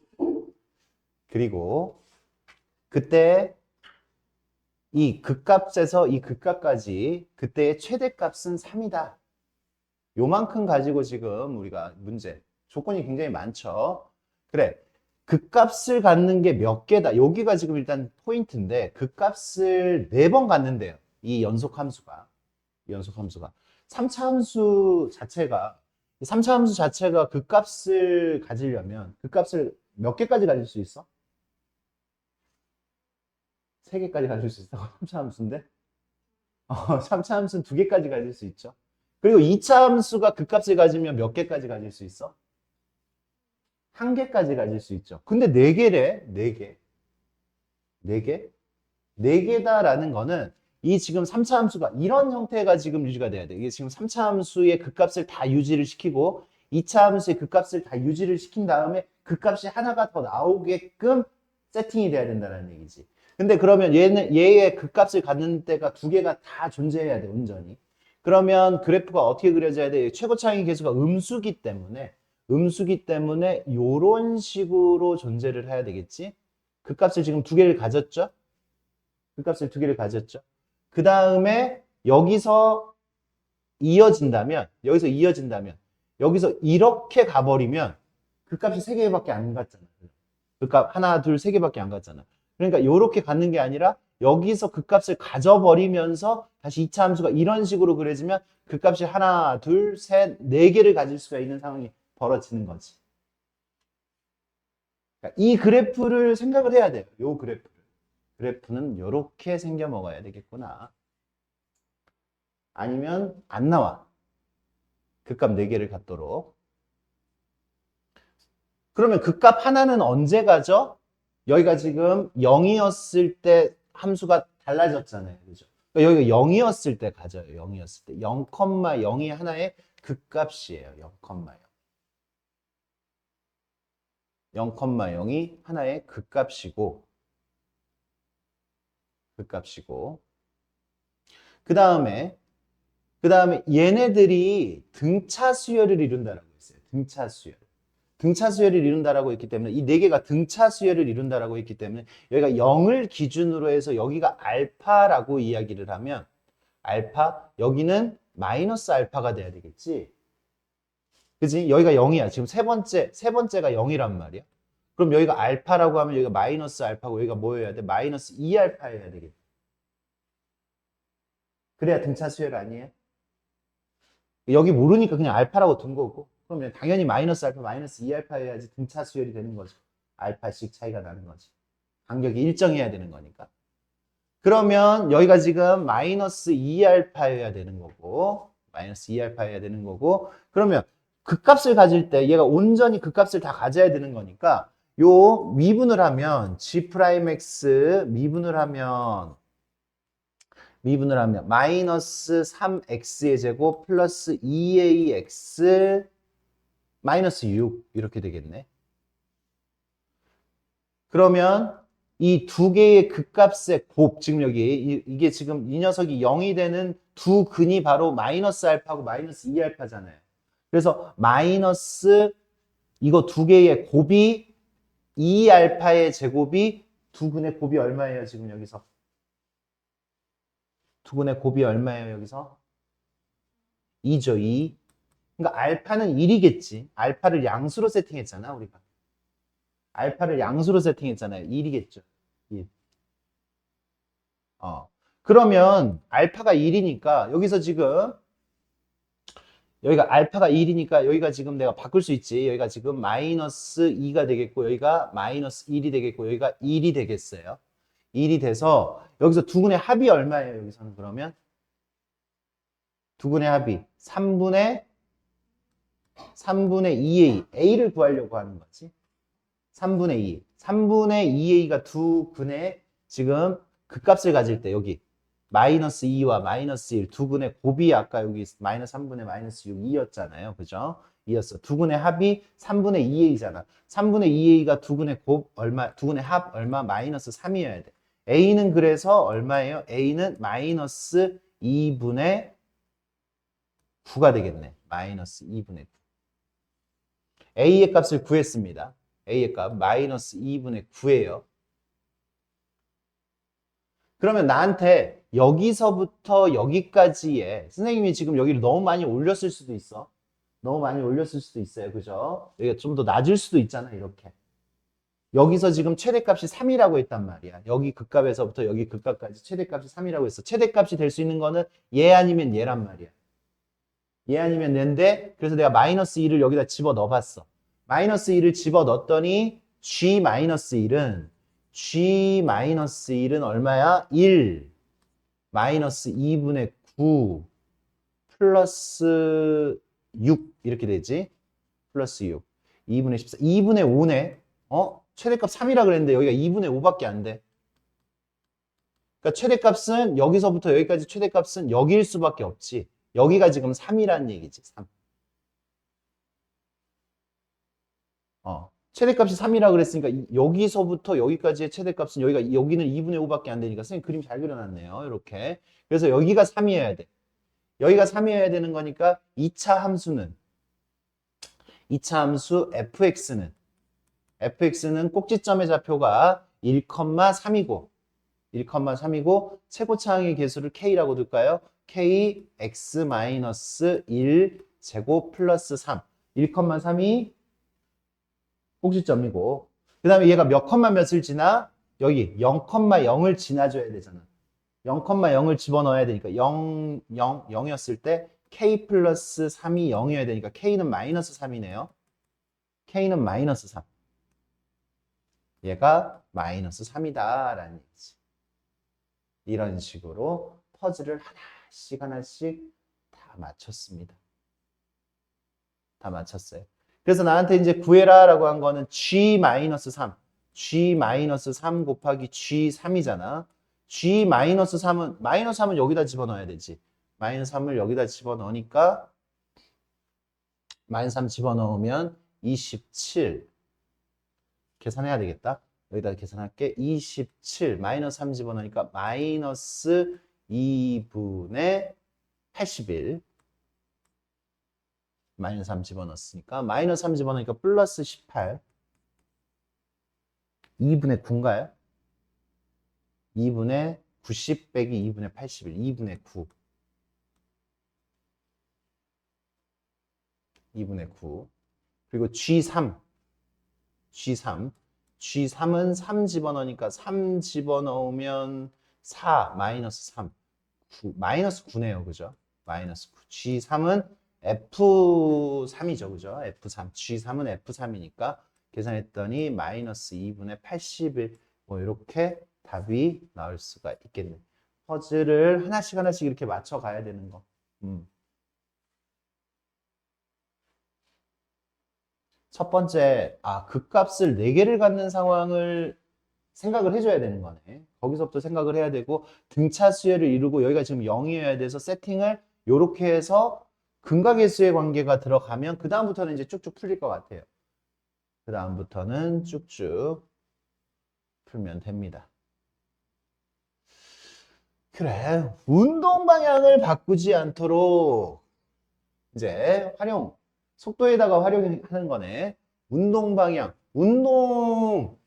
그리고 그때 이 극값에서 이 극값까지 그때의 최대값은 3이다. 요만큼 가지고 지금 우리가 문제 조건이 굉장히 많죠. 그래. 극값을 갖는 게 몇 개다. 여기가 지금 일단 포인트인데 극값을 4번 갖는데요. 이 연속 함수가. 3차 함수 자체가 극값을 가지려면 극값을 몇 개까지 가질 수 있어? 3개까지 가질 수 있다고 3차 함수인데? 3차 함수는 2개까지 가질 수 있죠. 그리고 2차 함수가 극값을 가지면 몇 개까지 가질 수 있어? 1개까지 가질 수 있죠. 근데 4개래. 4개. 4개? 4개다라는 거는 이 지금 3차 함수가 이런 형태가 지금 유지가 돼야 돼. 이게 지금 3차 함수의 극값을 다 유지를 시키고 2차 함수의 극값을 다 유지를 시킨 다음에 극값이 하나가 더 나오게끔 세팅이 돼야 된다는 얘기지. 근데 그러면 얘의 극값을 갖는 때가 2개가 다 존재해야 돼, 온전히. 그러면 그래프가 어떻게 그려져야 돼? 최고차이 계수가 음수기 때문에 이런 식으로 존재를 해야 되겠지? 극값을 지금 2개를 가졌죠? 그 다음에 여기서 이어진다면 여기서 이렇게 가버리면 극값이 3개밖에 안 갔잖아. 극값 하나, 둘, 3개밖에 안 갔잖아. 그러니까 이렇게 갖는 게 아니라 여기서 극값을 가져버리면서 다시 2차 함수가 이런 식으로 그려지면 극값이 하나, 둘, 셋, 4개를 가질 수가 있는 상황이 벌어지는 거지. 그러니까 이 그래프를 생각을 해야 돼요. 요 그래프는 이렇게 생겨 먹어야 되겠구나. 아니면 안 나와. 극값 4개를 갖도록. 그러면 극값 하나는 언제 가죠? 여기가 지금 0이었을 때 함수가 달라졌잖아요. 그죠? 그러니까 여기가 0이었을 때 가져요. 0이었을 때. 0,0이 하나의 극값이에요. 0,0. 0,0이 하나의 극값이고 그 다음에 얘네들이 등차 수열을 이룬다라고 했어요. 등차 수열을 이룬다라고 했기 때문에 이 4개가 등차 수열을 이룬다라고 했기 때문에 여기가 0을 기준으로 해서 여기가 알파라고 이야기를 하면 여기는 마이너스 알파가 돼야 되겠지. 그지? 여기가 0이야. 지금 세 번째가 0이란 말이야. 그럼 여기가 알파라고 하면 여기가 마이너스 알파고 여기가 뭐여야 돼? 마이너스 2알파여야 되겠지. 그래야 등차 수열 아니에요? 여기 모르니까 그냥 알파라고 둔 거고. 그러면 당연히 마이너스 알파, 마이너스 2알파여야지 등차 수열이 되는 거죠. 알파씩 차이가 나는 거지. 간격이 일정해야 되는 거니까. 그러면 여기가 지금 마이너스 2알파여야 되는 거고, 마이너스 2알파여야 되는 거고, 그러면 극값을 가질 때 얘가 온전히 극값을 다 가져야 되는 거니까 요 미분을 하면 G'X 미분을 하면 마이너스 3x의 제곱 플러스 2ax 마이너스 6 이렇게 되겠네. 그러면 이 두 개의 극값의 곱, 지금 여기 이게 지금 이 녀석이 0이 되는 두 근이 바로 마이너스 알파고 마이너스 2알파잖아요. 그래서 마이너스 이거 두 개의 곱이 2알파의 제곱이 두 근의 곱이 얼마예요? 지금 여기서 두 근의 곱이 얼마예요? 여기서 2죠. 2. 그러니까 알파는 1이겠지. 알파를 양수로 세팅했잖아 우리가. 알파를 양수로 세팅했잖아요. 1이겠죠. 1. 그러면 알파가 1이니까 여기서 지금 여기가 알파가 1이니까 여기가 지금 내가 바꿀 수 있지. 여기가 지금 마이너스 2가 되겠고 여기가 마이너스 1이 되겠고 여기가 1이 되겠어요. 1이 돼서 여기서 두 근의 합이 얼마예요? 여기서는 그러면 두 근의 합이 3분의 2a. a를 구하려고 하는 거지. 3분의 2. 3분의 2a가 두 근의 지금 극값을 가질 때 여기 마이너스 2와 마이너스 1 두 근의 곱이 아까 여기 마이너스 3분의 마이너스 6, 2였잖아요. 그죠? 2였어. 두 근의 합이 3분의 2a잖아. 3분의 2a가 두 근의 곱 얼마, 두 근의 합 얼마? 마이너스 3이어야 돼. a는 그래서 얼마예요? a는 마이너스 2분의 9가 되겠네. 마이너스 2분의 9. a의 값을 구했습니다. a의 값 마이너스 2분의 9예요. 그러면 나한테 여기서부터 여기까지의 선생님이 지금 여기를 너무 많이 올렸을 수도 있어. 너무 많이 올렸을 수도 있어요. 그죠? 여기가 좀 더 낮을 수도 있잖아. 이렇게. 여기서 지금 최대값이 3이라고 했단 말이야. 여기 극값에서부터 여기 극값까지 최대값이 3이라고 했어. 최대값이 될 수 있는 거는 얘 아니면 얘란 말이야. 얘 아니면 얘인데 그래서 내가 마이너스 2를 여기다 집어넣어 봤어. 마이너스 2를 집어넣었더니 G-1은 G-1은 얼마야? 1 마이너스 2분의 9 플러스 6 이렇게 되지? 플러스 6 2분의 14 2분의 5네. 최대값 3이라 그랬는데 여기가 2분의 5밖에 안 돼. 그러니까 최대값은 여기서부터 여기까지 최대값은 여기일 수밖에 없지. 여기가 지금 3이라는 얘기지. 3. 최대값이 3이라 그랬으니까 여기서부터 여기까지의 최대값은 여기는 2분의 5밖에 안 되니까 선생님 그림 잘 그려놨네요. 이렇게. 그래서 여기가 3이어야 돼. 여기가 3이어야 되는 거니까 2차 함수 fx는 꼭지점의 좌표가 1,3이고 최고차항의 개수를 k라고 둘까요? k x-1 제곱 플러스 3 1,3이 꼭지점이고 그 다음에 얘가 몇 컴마 몇을 지나? 여기 0,0을 지나줘야 되잖아. 0,0을 집어넣어야 되니까 0이었을 때 k 플러스 3이 0이어야 되니까 k는 마이너스 3이네요. k는 마이너스 3. 얘가 마이너스 3이다 라는 얘기지. 이런 식으로 퍼즐을 하나씩 다 맞췄습니다. 다 맞췄어요. 그래서 나한테 이제 구해라 라고 한 거는 G-3 G-3 곱하기 G3이잖아. G-3은 마이너스 3은 여기다 집어넣어야 되지. 마이너스 3을 여기다 집어넣으니까 마이너스 3 집어넣으면 27 계산해야 되겠다. 여기다 계산할게. 27 마이너스 3 집어넣으니까 마이너스 2분의 81 마이너스 3 집어넣었으니까 마이너스 3 집어넣으니까 플러스 18 2분의 9인가요? 2분의 90 빼기 2분의 81 2분의 9 2분의 9 그리고 G3은 3 집어넣으니까 3 집어넣으면 4 마이너스 3 9, 마이너스 9네요. 그죠? 마이너스 9 G3은 F3이죠. 그죠? F3. G3은 F3이니까 계산했더니 마이너스 2분의 81. 뭐 이렇게 답이 나올 수가 있겠네. 퍼즐을 하나씩 하나씩 이렇게 맞춰 가야 되는 거. 첫 번째, 극값을 4개를 갖는 상황을 생각을 해줘야 되는 거네. 거기서부터 생각을 해야 되고 등차 수열을 이루고 여기가 지금 0이어야 돼서 세팅을 이렇게 해서 근각의 수의 관계가 들어가면 그 다음부터는 이제 쭉쭉 풀릴 것 같아요. 그 다음부터는 쭉쭉 풀면 됩니다. 그래, 운동 방향을 바꾸지 않도록 이제 속도에다가 활용하는 거네. 운동 방향,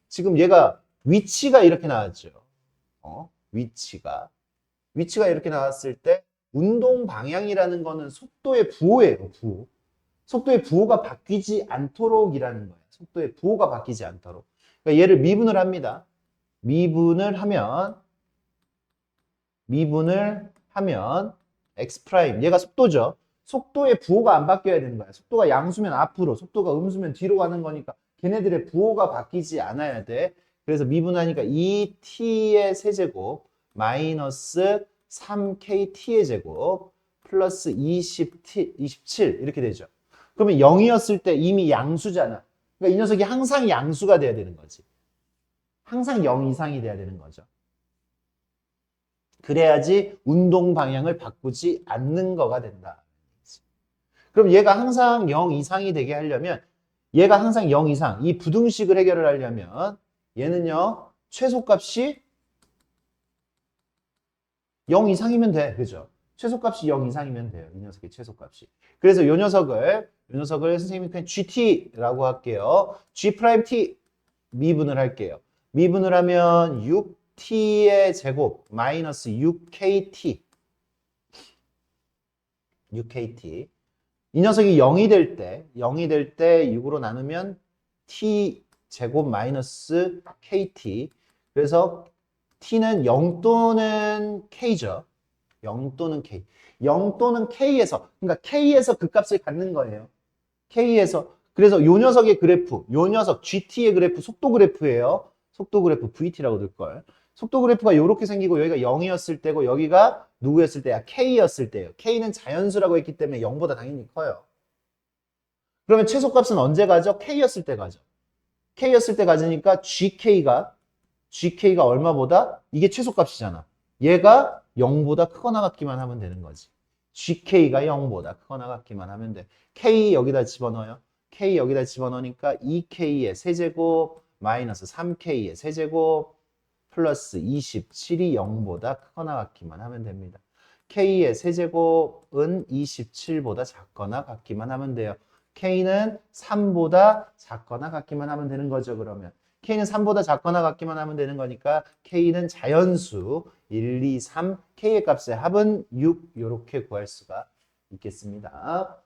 지금 얘가 위치가 이렇게 나왔죠. 위치가 이렇게 나왔을 때 운동 방향이라는 거는 속도의 부호예요, 부호. 속도의 부호가 바뀌지 않도록이라는 거예요. 속도의 부호가 바뀌지 않도록. 그러니까 얘를 미분을 합니다. 미분을 하면 x 프라임, 얘가 속도죠. 속도의 부호가 안 바뀌어야 되는 거야. 속도가 양수면 앞으로, 속도가 음수면 뒤로 가는 거니까 걔네들의 부호가 바뀌지 않아야 돼. 그래서 미분하니까 2t의 세제곱 마이너스 3kt의 제곱 플러스 27 이렇게 되죠. 그러면 0이었을 때 이미 양수잖아. 그러니까 이 녀석이 항상 양수가 돼야 되는 거지. 항상 0 이상이 돼야 되는 거죠. 그래야지 운동 방향을 바꾸지 않는 거가 된다. 그럼 얘가 항상 0 이상이 되게 하려면 얘가 항상 0 이상, 이 부등식을 해결을 하려면 얘는요, 최소값이 0 이상이면 돼. 그죠? 최소값이 0 이상이면 돼요. 이 녀석의 최소값이. 그래서 이 녀석을 선생님이 그냥 GT라고 할게요. G'T 미분을 할게요. 미분을 하면 6T의 제곱 마이너스 6KT. 이 녀석이 0이 될 때 6으로 나누면 T 제곱 마이너스 KT. 그래서 T는 0 또는 K죠. 0 또는 K. 0 또는 K에서, 그러니까 K에서 그 값을 갖는 거예요. K에서. 그래서 요 녀석의 그래프, 요 녀석 GT의 그래프, 속도 그래프예요. 속도 그래프 VT라고 넣을걸. 속도 그래프가 이렇게 생기고 여기가 0이었을 때고 여기가 누구였을 때야? K였을 때예요. K는 자연수라고 했기 때문에 0보다 당연히 커요. 그러면 최소값은 언제 가죠? K였을 때 가죠. K였을 때 가지니까 GK가 얼마보다? 이게 최소값이잖아. 얘가 0보다 크거나 같기만 하면 되는 거지. GK가 0보다 크거나 같기만 하면 돼. K 여기다 집어넣어요. K 여기다 집어넣으니까 2K의 세제곱 마이너스 3K의 세제곱 플러스 27이 0보다 크거나 같기만 하면 됩니다. K의 세제곱은 27보다 작거나 같기만 하면 돼요. K는 3보다 작거나 같기만 하면 되는 거죠, 그러면. K는 3보다 작거나 같기만 하면 되는 거니까 K는 자연수 1, 2, 3, K의 값의 합은 6 이렇게 구할 수가 있겠습니다.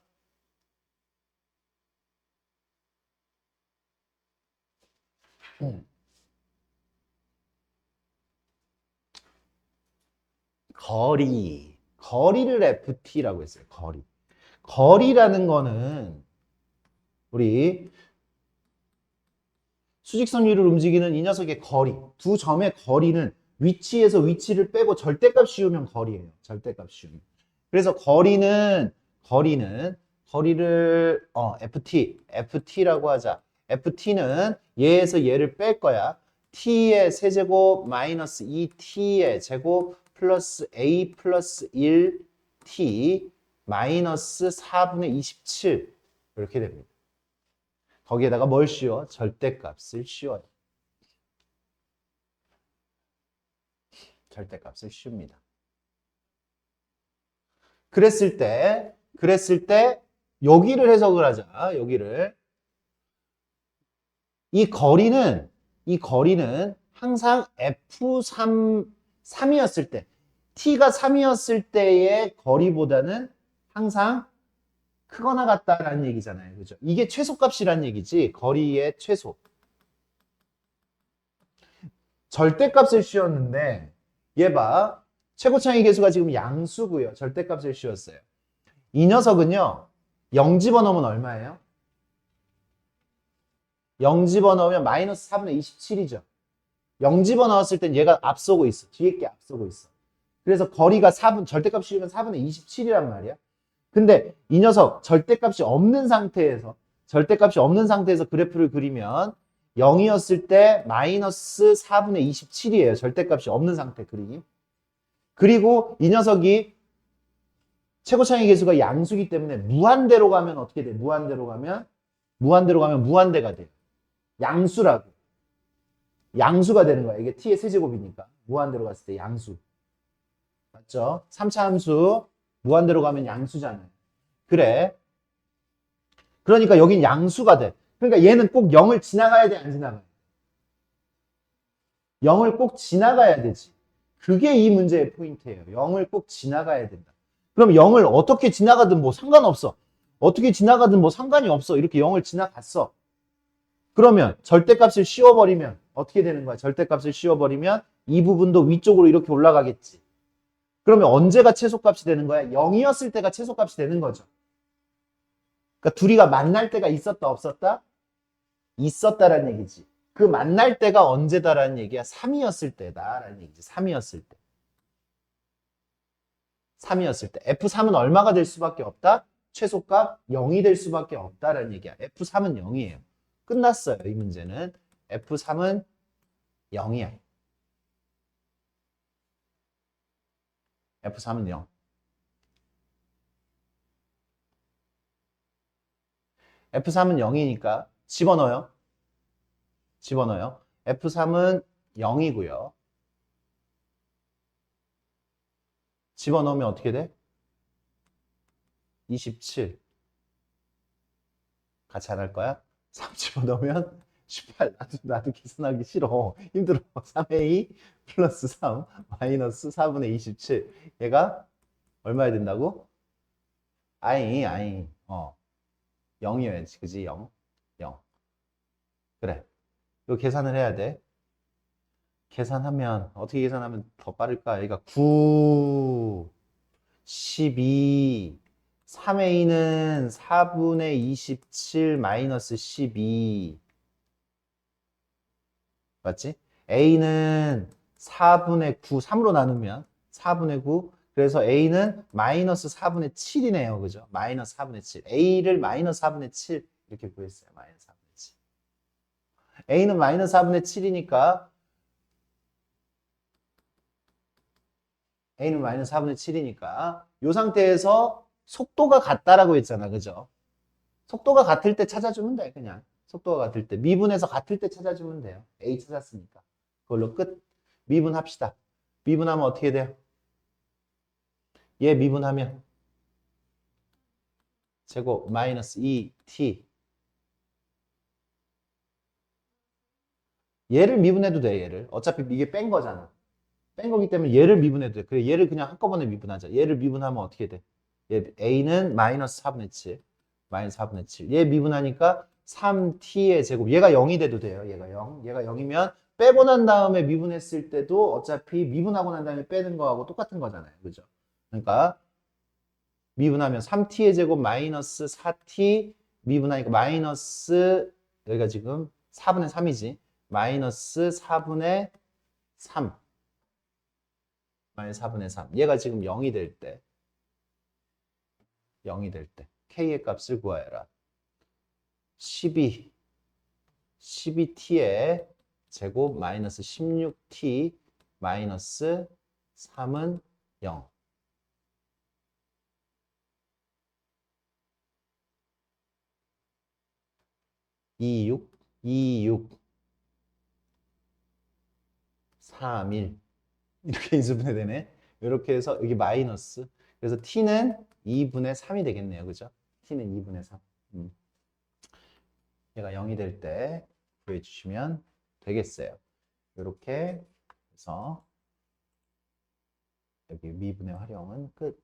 거리를 FT라고 했어요. 거리라는 거는 우리 수직선 위를 움직이는 이 녀석의 거리, 두 점의 거리는 위치에서 위치를 빼고 절대값 씌우면 거리예요. 절대값 씌우면. 그래서 거리를 FT라고 하자. FT는 얘에서 얘를 뺄 거야. T의 세제곱 마이너스 2T의 제곱 플러스 A 플러스 1T 마이너스 4분의 27 이렇게 됩니다. 거기에다가 뭘 씌워? 절대값을 씌워요. 절대값을 씌웁니다. 그랬을 때 여기를 해석을 하자. 여기를. 이 거리는 항상 F3이었을 때, T가 3이었을 때의 거리보다는 항상 크거나 같다라는 얘기잖아요. 그죠? 이게 최소값이라는 얘기지. 거리의 최소. 절대값을 씌웠는데 얘 봐. 최고차이 계수가 지금 양수고요. 절대값을 씌웠어요. 이 녀석은요. 0 집어넣으면 얼마예요? 0 집어넣으면 마이너스 4분의 27이죠. 0 집어넣었을 땐 얘가 앞서고 있어. 뒤에 게 앞서고 있어. 그래서 거리가 4분, 절대값이면 4분의 27이란 말이야. 근데 이 녀석 절대값이 없는 상태에서 그래프를 그리면 0이었을 때 마이너스 4분의 27이에요. 절대값이 없는 상태 그림. 그리고 이 녀석이 최고차의 계수가 양수기 때문에 무한대로 가면 어떻게 돼? 무한대로 가면 무한대가 돼. 양수라고. 양수가 되는 거야. 이게 t의 세제곱이니까. 무한대로 갔을 때 양수. 맞죠? 3차 함수 무한대로 가면 양수잖아요. 그래. 그러니까 여긴 양수가 돼. 그러니까 얘는 꼭 0을 지나가야 돼, 안 지나가야 돼? 0을 꼭 지나가야 되지. 그게 이 문제의 포인트예요. 0을 꼭 지나가야 된다. 그럼 0을 어떻게 지나가든 뭐 상관없어. 어떻게 지나가든 뭐 상관이 없어. 이렇게 0을 지나갔어. 그러면 절대값을 씌워버리면 어떻게 되는 거야? 절대값을 씌워버리면 이 부분도 위쪽으로 이렇게 올라가겠지. 그러면 언제가 최소값이 되는 거야? 0이었을 때가 최소값이 되는 거죠. 그러니까 둘이가 만날 때가 있었다 없었다? 있었다라는 얘기지. 그 만날 때가 언제다라는 얘기야? 3이었을 때다라는 얘기지. 3이었을 때. 3이었을 때. F3은 얼마가 될 수밖에 없다? 최소값 0이 될 수밖에 없다라는 얘기야. F3은 0이에요. 끝났어요. 이 문제는. F3은 0이야. F3은 0. F3은 0이니까 집어넣어요. F3은 0이고요. 집어넣으면 어떻게 돼? 27. 같이 안 할 거야? 3 집어넣으면 18. 나도 계산하기 싫어. 힘들어. 3a 플러스 3 마이너스 4분의 27. 얘가 얼마야 된다고? 아이. 0이어야지. 그지? 0. 그래. 이거 계산을 해야 돼. 계산하면 어떻게 계산하면 더 빠를까? 얘가 9, 12, 3a는 4분의 27 마이너스 12. 맞지? a는 4분의 9, 3으로 나누면 4분의 9. 그래서 a는 마이너스 4분의 7이네요. 그죠? 마이너스 4분의 7. a를 마이너스 4분의 7 이렇게 구했어요. 마이너스 4분의 7. a는 마이너스 4분의 7이니까 a는 마이너스 4분의 7이니까 이 상태에서 속도가 같다라고 했잖아. 그죠? 속도가 같을 때 찾아주면 돼. 그냥 속도가 같을 때 미분해서 같을 때 찾아주면 돼요. a 찾았으니까 그걸로 끝. 미분합시다. 미분하면 어떻게 돼요? 얘 미분하면 제곱 마이너스 2t. 얘를 미분해도 돼. 얘를 어차피 이게 뺀 거잖아. 뺀 거기 때문에 얘를 미분해도 돼. 그래, 얘를 그냥 한꺼번에 미분하자. 얘를 미분하면 어떻게 돼? 얘 a는 마이너스 4분의 7. 마이너스 4분의 7. 얘 미분하니까 3t의 제곱. 얘가 0이 돼도 돼요. 얘가 0. 얘가 0이면 빼고 난 다음에 미분했을 때도 어차피 미분하고 난 다음에 빼는 거하고 똑같은 거잖아요. 그죠? 그러니까 미분하면 3t의 제곱 마이너스 4t 미분하니까 마이너스 여기가 지금 4분의 3이지. 마이너스 4분의 3. 마이너스 4분의 3. 얘가 지금 0이 될 때. k의 값을 구하여라. 12t의 제곱 마이너스 16t 마이너스 3은 0. 이 6 3, 1 이렇게 인수분해 되네. 이렇게 해서 여기 마이너스. 그래서 t는 2분의 3이 되겠네요. 그죠? t는 2분의 3. 얘가 0이 될 때 구해주시면 되겠어요. 이렇게 해서 여기 미분의 활용은 끝.